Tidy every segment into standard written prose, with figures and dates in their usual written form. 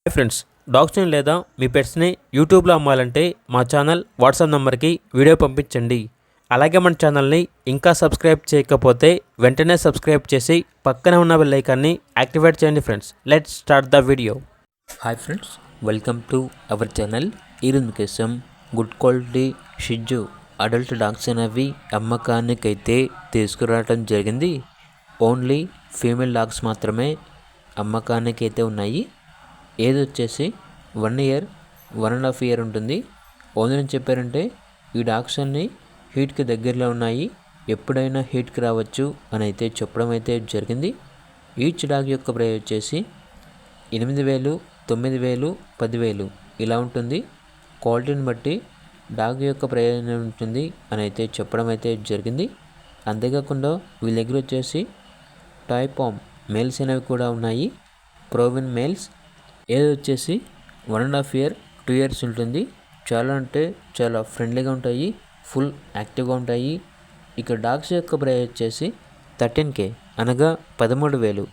Hi friends, డాగ్స్ని లేదా మీ పెట్స్ని యూట్యూబ్లో అమ్మాలంటే మా ఛానల్ వాట్సాప్ నెంబర్కి వీడియో పంపించండి. అలాగే మన ఛానల్ని ఇంకా సబ్స్క్రైబ్ చేయకపోతే వెంటనే సబ్స్క్రైబ్ చేసి పక్కనే ఉన్న బెల్ ఐకాన్ని యాక్టివేట్ చేయండి. Friends, let's start the video. Hi friends, welcome to our channel. ఈరోజు మీకోసం గుడ్ క్వాలిటీ షిజ్జు అడల్ట్ డాగ్స్ అనేవి అమ్మకానికైతే తీసుకురావడం జరిగింది. ఓన్లీ ఫీమేల్ డాగ్స్ మాత్రమే అమ్మకానికైతే ఉన్నాయి. ఏది వచ్చేసి 1 year 1.5 year ఉంటుంది. ఓనర్ చెప్పారంటే ఈ డాగ్స్ అన్నీ హీట్కి దగ్గరలో ఉన్నాయి, ఎప్పుడైనా హీట్కి రావచ్చు అని అయితే చెప్పడం అయితే జరిగింది. ఈచ్ డాగ్ యొక్క ప్రైస్ వచ్చేసి 8,000, 9,000, 10,000 ఇలా ఉంటుంది. క్వాలిటీని బట్టి డాగ్ యొక్క ప్రయోజనం ఉంటుంది అని అయితే చెప్పడం అయితే జరిగింది. అంతేకాకుండా వీళ్ళ దగ్గర వచ్చేసి టాయ్ పామ్ మేల్స్ అనేవి కూడా ఉన్నాయి. ప్రోవిన్ మేల్స్ ఏది వచ్చేసి 1.5 year 2 years ఉంటుంది. చాలా అంటే చాలా ఫ్రెండ్లీగా ఉంటాయి, ఫుల్ యాక్టివ్గా ఉంటాయి. ఇక డాగ్స్ యొక్క ప్రైస్ వచ్చేసి 13K అనగా 13,000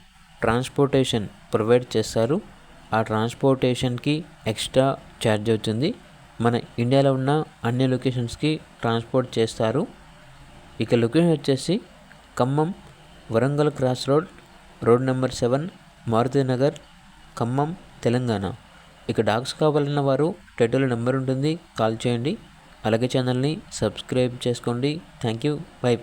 ట్రాన్స్పోర్టేషన్ ప్రొవైడ్ చేస్తారు. ఆ ట్రాన్స్పోర్టేషన్కి ఎక్స్ట్రా ఛార్జ్ అవుతుంది. మన ఇండియాలో ఉన్న అన్ని లొకేషన్స్కి ట్రాన్స్పోర్ట్ చేస్తారు. ఇక లొకేషన్ వచ్చేసి Khammam Warangal cross road number 7, Maruti Nagar, Khammam, Telangana. ఇక డాగ్స్ కావాలన్న వారు టైటిల్ నెంబర్ ఉంటుంది, కాల్ చేయండి. అలాగే ఛానల్ని సబ్స్క్రైబ్ చేసుకోండి. Thank you. బై.